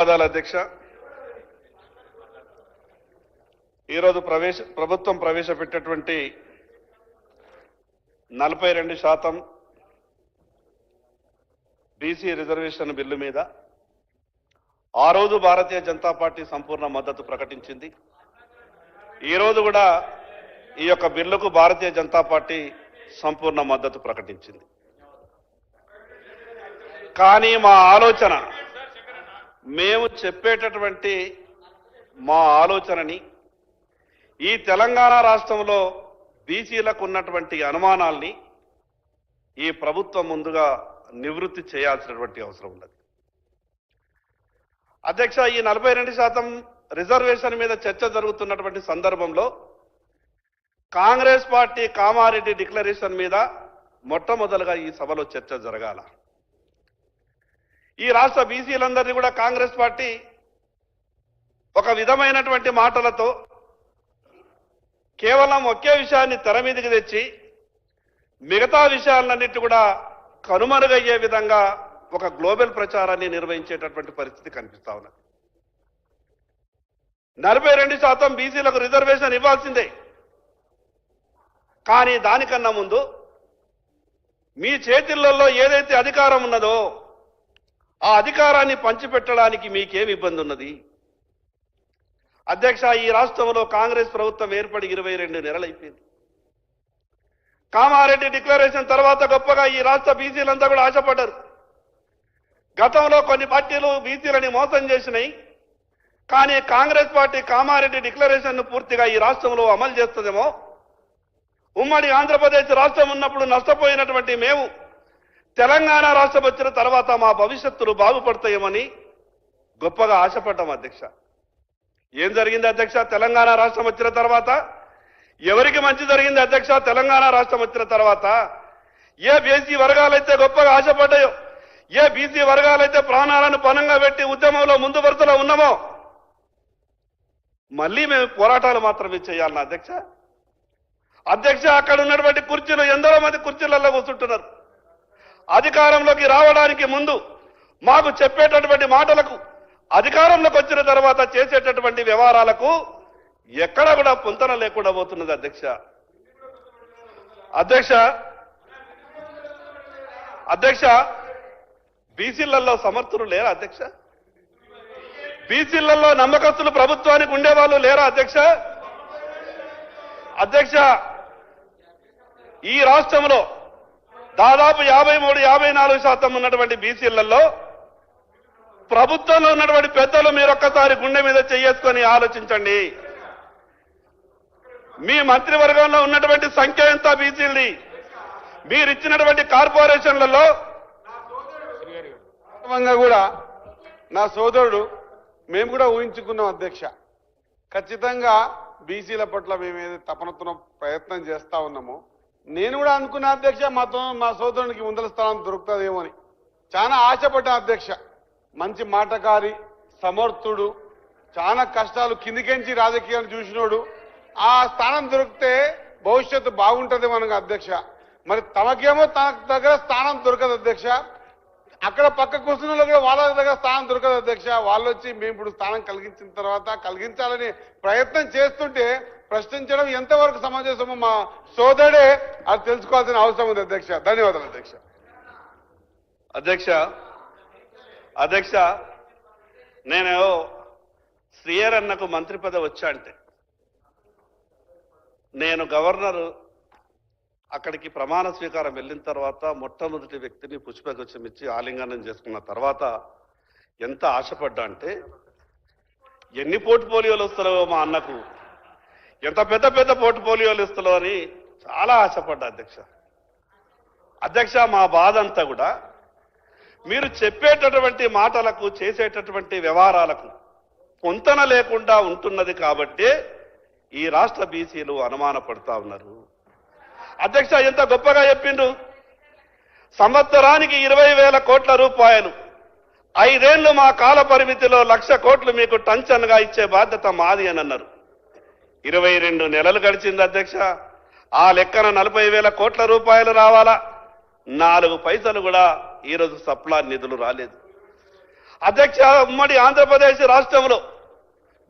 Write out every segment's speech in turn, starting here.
ధన్యవాదాలు అధ్యక్ష. ఈరోజు ప్రభుత్వం ప్రవేశపెట్టినటువంటి 42% బీసీ రిజర్వేషన్ బిల్లు మీద ఆ రోజు భారతీయ జనతా పార్టీ సంపూర్ణ మద్దతు ప్రకటించింది. ఈ రోజు కూడా ఈ యొక్క బిల్లుకు భారతీయ జనతా పార్టీ సంపూర్ణ మద్దతు ప్రకటించింది. కానీ మా ఆలోచన, మేము చెప్పేటటువంటి మా ఆలోచనని ఈ తెలంగాణ రాష్ట్రంలో బీసీలకు ఉన్నటువంటి అనుమానాల్ని ఈ ప్రభుత్వం ముందుగా నివృత్తి చేయాల్సినటువంటి అవసరం ఉన్నది. అధ్యక్ష, ఈ 42% రిజర్వేషన్ మీద చర్చ జరుగుతున్నటువంటి సందర్భంలో కాంగ్రెస్ పార్టీ కామారెడ్డి డిక్లరేషన్ మీద మొట్టమొదలుగా ఈ సభలో చర్చ జరగాల. ఈ రాష్ట్ర బీసీలందరినీ కూడా కాంగ్రెస్ పార్టీ ఒక విధమైనటువంటి మాటలతో కేవలం ఒకే విషయాన్ని తెర మీదకి తెచ్చి మిగతా విషయాలన్నిటి కూడా కనుమరుగయ్యే విధంగా ఒక గ్లోబల్ ప్రచారాన్ని నిర్వహించేటటువంటి పరిస్థితి కనిపిస్తా ఉన్నది. 42% బీసీలకు రిజర్వేషన్ ఇవ్వాల్సిందే. కానీ దానికన్నా ముందు మీ చేతులలో ఏదైతే అధికారం ఉన్నదో ఆ అధికారాన్ని పంచిపెట్టడానికి మీకేమి ఇబ్బంది ఉన్నది? అధ్యక్ష, ఈ రాష్ట్రంలో కాంగ్రెస్ ప్రభుత్వం ఏర్పడి 22 నెలలైపోయింది. కామారెడ్డి డిక్లరేషన్ తర్వాత గొప్పగా ఈ రాష్ట్ర బీసీలంతా కూడా ఆశపడ్డారు. గతంలో కొన్ని పార్టీలు బీసీలని మోసం చేసినాయి. కానీ కాంగ్రెస్ పార్టీ కామారెడ్డి డిక్లరేషన్ను పూర్తిగా ఈ రాష్ట్రంలో అమలు చేస్తుందేమో, ఉమ్మడి ఆంధ్రప్రదేశ్ రాష్ట్రం ఉన్నప్పుడు నష్టపోయినటువంటి మేము తెలంగాణ రాష్ట్రం వచ్చిన తర్వాత మా భవిష్యత్తులు బాగుపడతాయేమని గొప్పగా ఆశపడ్డాం. అధ్యక్ష, ఏం జరిగింది అధ్యక్ష? తెలంగాణ రాష్ట్రం వచ్చిన తర్వాత ఎవరికి మంచి జరిగింది అధ్యక్ష? తెలంగాణ రాష్ట్రం వచ్చిన తర్వాత ఏ బీసీ వర్గాలైతే గొప్పగా ఆశపడ్డాయో, ఏ బీసీ వర్గాలైతే ప్రాణాలను పణంగా పెట్టి ఉద్యమంలో ముందు వరుసలో ఉన్నామో మళ్ళీ మేము పోరాటాలు మాత్రమే చేయాలన్నా అధ్యక్ష? అధ్యక్ష, అక్కడ ఉన్నటువంటి కుర్చీలు ఎందరో మంది కుర్చీలలో కూర్చుంటున్నారు. అధికారంలోకి రావడానికి ముందు మాకు చెప్పేటటువంటి మాటలకు, అధికారంలోకి వచ్చిన తర్వాత చేసేటటువంటి వ్యవహారాలకు ఎక్కడా కూడా పొంతన లేకుండా పోతున్నది అధ్యక్ష. అధ్యక్ష, బీసీలలో సమర్థులు లేరా అధ్యక్ష? బీసీలలో నమ్మకస్తులు ప్రభుత్వానికి ఉండేవాళ్ళు లేరా అధ్యక్ష? అధ్యక్ష, ఈ రాష్ట్రంలో దాదాపు 53-54% ఉన్నటువంటి బీసీలలో ప్రభుత్వంలో ఉన్నటువంటి పెద్దలు మీరొక్కసారి గుండె మీద చేసుకొని ఆలోచించండి. మీ మంత్రివర్గంలో ఉన్నటువంటి సంఖ్య ఎంత బీసీలది? మీరిచ్చినటువంటి కార్పొరేషన్లలో కూడా నా సోదరుడు మేము కూడా ఊహించుకున్నాం అధ్యక్ష. ఖచ్చితంగా బీసీల పట్ల మేము ఏదైతే తపనతున్న ప్రయత్నం చేస్తా ఉన్నామో, నేను కూడా అనుకున్నా అధ్యక్ష, మా సోదరునికి ముందల స్థానం దొరుకుతుందేమో అని చాలా ఆశపడ్డా అధ్యక్ష. మంచి మాటకారి, సమర్థుడు, చాలా కష్టాలు కిందికెంచి రాజకీయాన్ని చూసినోడు. ఆ స్థానం దొరికితే భవిష్యత్తు బాగుంటుందేమో అనగా అధ్యక్ష. మరి తమకేమో తన దగ్గర స్థానం దొరకదు అధ్యక్ష. అక్కడ పక్క కూర్చున్న కూడా వాళ్ళ దగ్గర స్థానం దొరకదు అధ్యక్ష. వాళ్ళు వచ్చి మేము ఇప్పుడు స్థానం కలిగించిన తర్వాత కలిగించాలని ప్రయత్నం చేస్తుంటే ప్రశ్నించడం ఎంతవరకు సమంజసమో మా సోదరుడే అది తెలుసుకోవాల్సిన అవసరం ఉంది అధ్యక్ష. ధన్యవాదాలు అధ్యక్ష. అధ్యక్ష, నేను శ్రీయర్ అన్నకు మంత్రి పదవి వచ్చా అంటే నేను గవర్నర్ అక్కడికి ప్రమాణ స్వీకారం వెళ్ళిన తర్వాత మొట్టమొదటి వ్యక్తిని పుష్పగుచ్చం ఇచ్చి ఆలింగనం చేసుకున్న తర్వాత ఎంత ఆశపడ్డా అంటే, ఎన్ని పోర్ట్ఫోలియోలు వస్తారో మా అన్నకు, ఎంత పెద్ద పెద్ద పోర్ట్ఫోలియోలు ఇస్తారో అని చాలా ఆశపడ్డా అధ్యక్ష. మా బాధ అంతా కూడా మీరు చెప్పేటటువంటి మాటలకు, చేసేటటువంటి వ్యవహారాలకు పొంతన లేకుండా ఉంటున్నది కాబట్టి ఈ రాష్ట్ర బీసీలు అనుమానపడతా ఉన్నారు. అధ్యక్ష, ఎంత గొప్పగా చెప్పిండ్రు. సంవత్సరానికి 20,000 కోట్ల రూపాయలు, 5 ఏళ్లు మా కాల పరిమితిలో 1,00,000 కోట్లు మీకు టంచన్గా ఇచ్చే బాధ్యత మాది అని అన్నారు. 22 నెలలు గడిచింది అధ్యక్ష. ఆ లెక్కన 40,000 కోట్ల రూపాయలు రావాలా? 4 పైసలు కూడా ఈరోజు సప్లా నిధులు రాలేదు. అధ్యక్ష, ఉమ్మడి ఆంధ్రప్రదేశ్ రాష్ట్రంలో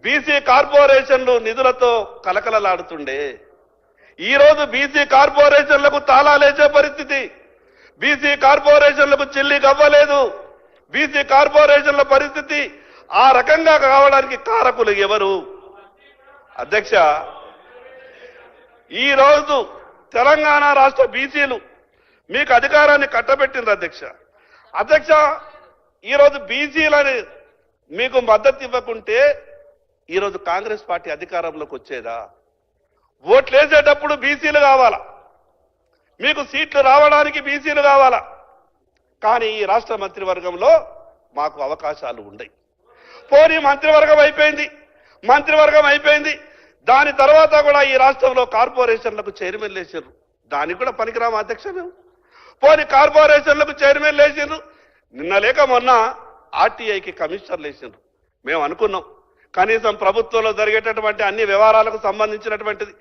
బీసీ కార్పొరేషన్లు నిధులతో కలకలలాడుతుండే ఈ రోజు బీసీ కార్పొరేషన్లకు తాళాలేసే పరిస్థితి, బీసీ కార్పొరేషన్లకు చెల్లి గవ్వలేదు. బీసీ కార్పొరేషన్ల పరిస్థితి ఆ రకంగా కావడానికి కారకులు ఎవరు? అధ్యక్ష, ఈ రోజు తెలంగాణ రాష్ట్ర బీసీలు మీకు అధికారాన్ని కట్టబెట్టిండ్రు అధ్యక్ష. అధ్యక్ష, ఈరోజు బీసీలని మీకు మద్దతు ఇవ్వకుంటే ఈరోజు కాంగ్రెస్ పార్టీ అధికారంలోకి వచ్చేదా? ఓట్లు వేసేటప్పుడు బీసీలు కావాలా, మీకు సీట్లు రావడానికి బీసీలు కావాలా. కానీ ఈ రాష్ట్ర మంత్రివర్గంలో మాకు అవకాశాలు ఉన్నాయి. పోనీ మంత్రివర్గం అయిపోయింది. దాని తర్వాత కూడా ఈ రాష్ట్రంలో కార్పొరేషన్లకు చైర్మన్ లేచారు. దానికి కూడా పనికిరాము అధ్యక్ష మేము. పోనీ కార్పొరేషన్లకు చైర్మన్ లేచారు, నిన్న లేక మొన్న ఆర్టీఐకి కమిషనర్ లేచారు. మేము అనుకున్నాం కనీసం ప్రభుత్వంలో జరిగేటటువంటి అన్ని వ్యవహారాలకు సంబంధించినటువంటిది